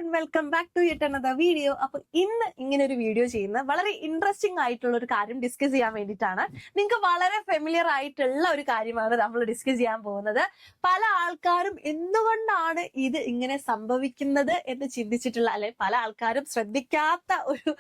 And welcome back to yet another video. അപ്പൊ ഇന്ന് ഇങ്ങനെ ഒരു വീഡിയോ ചെയ്യുന്ന വളരെ ഇൻട്രസ്റ്റിംഗ് ആയിട്ടുള്ള ഒരു കാര്യം ഡിസ്കസ് ചെയ്യാൻ വേണ്ടിയിട്ടാണ്. നിങ്ങൾക്ക് വളരെ ഫെമിലിയർ ആയിട്ടുള്ള ഒരു കാര്യമാണ് നമ്മൾ ഡിസ്കസ് ചെയ്യാൻ പോകുന്നത്. പല ആൾക്കാരും എന്തുകൊണ്ടാണ് ഇത് ഇങ്ങനെ സംഭവിക്കുന്നത് എന്ന് ചിന്തിച്ചിട്ടുള്ള, അല്ലെ പല ആൾക്കാരും ശ്രദ്ധിക്കാത്ത ഒരു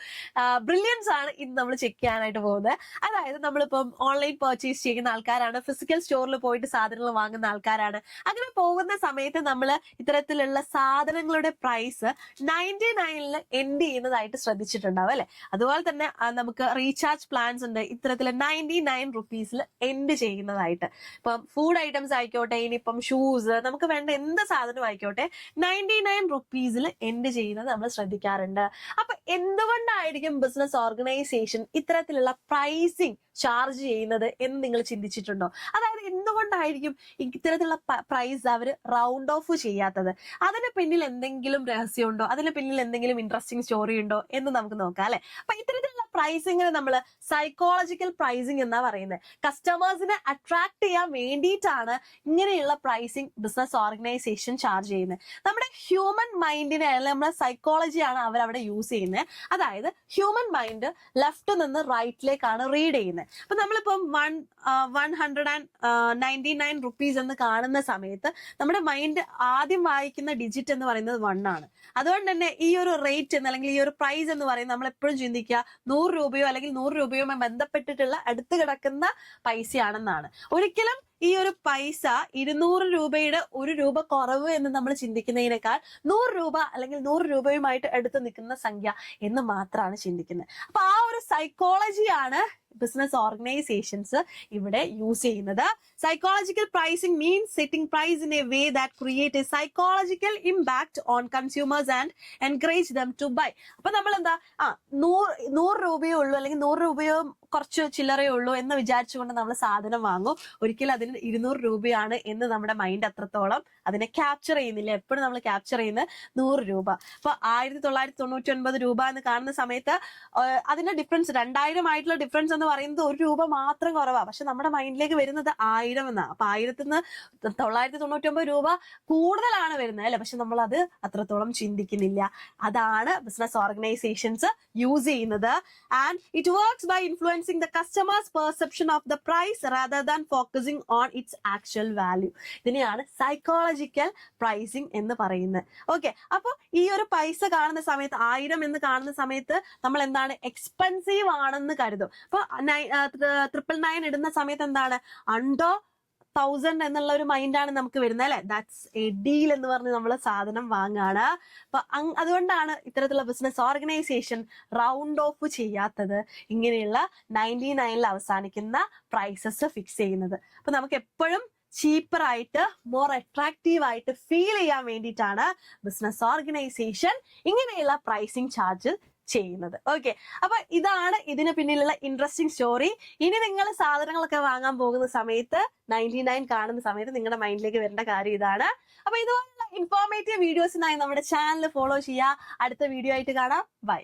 ബ്രില്യൻസ് ആണ് ഇന്ന് നമ്മൾ ചെക്ക് ചെയ്യാനായിട്ട് പോകുന്നത്. അതായത് നമ്മളിപ്പം ഓൺലൈൻ പർച്ചേസ് ചെയ്യുന്ന ആൾക്കാരാണ്, ഫിസിക്കൽ സ്റ്റോറിൽ പോയിട്ട് സാധനങ്ങൾ വാങ്ങുന്ന ആൾക്കാരാണ്. അങ്ങനെ പോകുന്ന സമയത്ത് നമ്മൾ ഇത്തരത്തിലുള്ള സാധനങ്ങളുടെ പ്രൈസ് 99 എൻഡ് ചെയ്യുന്നതായിട്ട് ശ്രദ്ധിച്ചിട്ടുണ്ടാവും അല്ലെ. അതുപോലെ തന്നെ നമുക്ക് റീചാർജ് പ്ലാൻസ് ഉണ്ട് ഇത്തരത്തിൽ 99 റുപ്പീസിൽ എൻഡ് ചെയ്യുന്നതായിട്ട്. ഇപ്പം ഫുഡ് ഐറ്റംസ് ആയിക്കോട്ടെ, ഇനിയിപ്പം ഷൂസ്, നമുക്ക് വേണ്ട എന്ത് സാധനം ആയിക്കോട്ടെ 99 റുപ്പീസിൽ എൻഡ് ചെയ്യുന്നത് നമ്മൾ ശ്രദ്ധിക്കാറുണ്ട്. അപ്പൊ എന്തുകൊണ്ടായിരിക്കും ബിസിനസ് ഓർഗനൈസേഷൻ ഇത്തരത്തിലുള്ള പ്രൈസിങ് ചാർജ് ചെയ്യുന്നത് എന്ന് നിങ്ങൾ ചിന്തിച്ചിട്ടുണ്ടോ? അതായത് എന്തുകൊണ്ടായിരിക്കും ഇത്തരത്തിലുള്ള പ്രൈസ് അവർ റൗണ്ട് ഓഫ് ചെയ്യാത്തത്? അതിന് പിന്നിൽ എന്തെങ്കിലും രഹസ്യമുണ്ടോ? അതിന് പിന്നിൽ എന്തെങ്കിലും ഇൻട്രസ്റ്റിംഗ് സ്റ്റോറി ഉണ്ടോ എന്ന് നമുക്ക് നോക്കാം അല്ലെ. അപ്പൊ ഇത്തരത്തിലുള്ള പ്രൈസിങ്ങിന് നമ്മൾ സൈക്കോളജിക്കൽ പ്രൈസിങ് എന്നാ പറയുന്നത്. കസ്റ്റമേഴ്സിനെ അട്രാക്ട് ചെയ്യാൻ വേണ്ടിയിട്ടാണ് ഇങ്ങനെയുള്ള പ്രൈസിങ് ബിസിനസ് ഓർഗനൈസേഷൻ ചാർജ് ചെയ്യുന്നത്. നമ്മുടെ ഹ്യൂമൻ മൈൻഡിനെ അല്ലെങ്കിൽ നമ്മുടെ സൈക്കോളജിയാണ് അവരവിടെ യൂസ് ചെയ്യുന്നത്. അതായത് ഹ്യൂമൻ മൈൻഡ് ലെഫ്റ്റ് നിന്ന് റൈറ്റിലേക്കാണ് റീഡ് ചെയ്യുന്നത്. അപ്പൊ നമ്മളിപ്പം 199 റുപ്പീസ് എന്ന് കാണുന്ന സമയത്ത് നമ്മുടെ മൈൻഡ് ആദ്യം വായിക്കുന്ന ഡിജിറ്റ് എന്ന് പറയുന്നത് 1 ആണ്. അതുകൊണ്ട് തന്നെ ഈ ഒരു റേറ്റ് എന്ന് അല്ലെങ്കിൽ ഈ ഒരു പ്രൈസ് എന്ന് പറയുന്നത് നമ്മൾ എപ്പോഴും ചിന്തിക്കുക 100 രൂപയോ അല്ലെങ്കിൽ 100 രൂപയുമായി ബന്ധപ്പെട്ടിട്ടുള്ള അടുത്ത് കിടക്കുന്ന പൈസയാണെന്നാണ്. ഒരിക്കലും ഈ ഒരു പൈസ 200 രൂപയുടെ 1 രൂപ കുറവ് എന്ന് നമ്മൾ ചിന്തിക്കുന്നതിനേക്കാൾ 100 രൂപ അല്ലെങ്കിൽ 100 രൂപയുമായിട്ട് അടുത്ത് നിൽക്കുന്ന സംഖ്യ എന്ന് മാത്രമാണ് ചിന്തിക്കുന്നത്. അപ്പൊ ആ ഒരു സൈക്കോളജിയാണ് ബിസിനസ് ഓർഗനൈസേഷൻസ് ഇവിടെ യൂസ് ചെയ്യുന്നത്. Psychological pricing means setting price in a way that create a psychological impact on consumers and encourage them to buy. അപ്പൊ നമ്മൾ എന്താ 100 രൂപയേ ഉള്ളൂ അല്ലെങ്കിൽ 100 രൂപയോ കുറച്ച് ചില്ലറയേ ഉള്ളൂ എന്ന് വിചാരിച്ചുകൊണ്ട് നമ്മൾ സാധനം വാങ്ങും. ഒരിക്കലും അതിന് 200 രൂപയാണ് എന്ന് നമ്മുടെ മൈൻഡ് അത്രത്തോളം അതിനെ ക്യാപ്ചർ ചെയ്യുന്നില്ല. എപ്പോഴും നമ്മൾ ക്യാപ്ചർ ചെയ്യുന്നത് 100 രൂപ. അപ്പൊ 1999 രൂപ എന്ന് കാണുന്ന സമയത്ത് അതിന്റെ ഡിഫറൻസ് 2000 ആയിട്ടുള്ള ഡിഫറൻസ് എന്ന് പറയുന്നത് 1 രൂപ മാത്രം കുറവാണ്. പക്ഷെ നമ്മുടെ മൈൻഡിലേക്ക് വരുന്നത് 1000 എന്നാണ്. അപ്പൊ 1000 നിന്ന് 999 രൂപ കൂടുതലാണ് വരുന്നത് അല്ലെ. പക്ഷെ നമ്മൾ അത് അത്രത്തോളം ചിന്തിക്കുന്നില്ല. അതാണ് ബിസിനസ് ഓർഗനൈസേഷൻസ് യൂസ് ചെയ്യുന്നത്. And it works by influencing the customer's perception of the price rather than focusing on its actual value. ഇതിനെയാണ് സൈക്കോളജിക്കൽ പ്രൈസിംഗ് എന്ന് പറയുന്നത്. ഓക്കെ, അപ്പൊ ഈ ഒരു പൈസ കാണുന്ന സമയത്ത് 1000 എന്ന് കാണുന്ന സമയത്ത് നമ്മൾ എന്താണ് എക്സ്പെൻസീവ് ആണെന്ന് കരുതും. അപ്പൊ 999 ഇടുന്ന സമയത്ത് എന്താണ് അണ്ടോ 1000 എന്നുള്ള ഒരു മൈൻഡാണ് നമുക്ക് വരുന്നത് അല്ലെ. ദാറ്റ്സ് എ ഡീൽ എന്ന് പറഞ്ഞ് നമ്മൾ സാധനം വാങ്ങാണ്. അപ്പൊ അതുകൊണ്ടാണ് ഇത്തരത്തിലുള്ള ബിസിനസ് ഓർഗനൈസേഷൻ റൗണ്ട് ഓഫ് ചെയ്യാത്തത്, ഇങ്ങനെയുള്ള 99 അവസാനിക്കുന്ന പ്രൈസസ് ഫിക്സ് ചെയ്യുന്നത്. അപ്പൊ നമുക്ക് എപ്പോഴും ചീപ്പർ ആയിട്ട് മോർ അട്രാക്റ്റീവ് ആയിട്ട് ഫീൽ ചെയ്യാൻ വേണ്ടിയിട്ടാണ് ബിസിനസ് ഓർഗനൈസേഷൻ ഇങ്ങനെയുള്ള പ്രൈസിങ് ചാർജ് ചെയ്യുന്നത്. ഓക്കെ, അപ്പൊ ഇതാണ് ഇതിന് പിന്നിലുള്ള ഇൻട്രസ്റ്റിംഗ് സ്റ്റോറി. ഇനി നിങ്ങൾ സാധനങ്ങളൊക്കെ വാങ്ങാൻ പോകുന്ന സമയത്ത് 99 കാണുന്ന സമയത്ത് നിങ്ങളുടെ മൈൻഡിലേക്ക് വരേണ്ട കാര്യം ഇതാണ്. അപ്പൊ ഇതുപോലുള്ള ഇൻഫോർമേറ്റീവ് വീഡിയോസിനായി നമ്മുടെ ചാനൽ ഫോളോ ചെയ്യുക. അടുത്ത വീഡിയോ ആയിട്ട് കാണാം. ബൈ.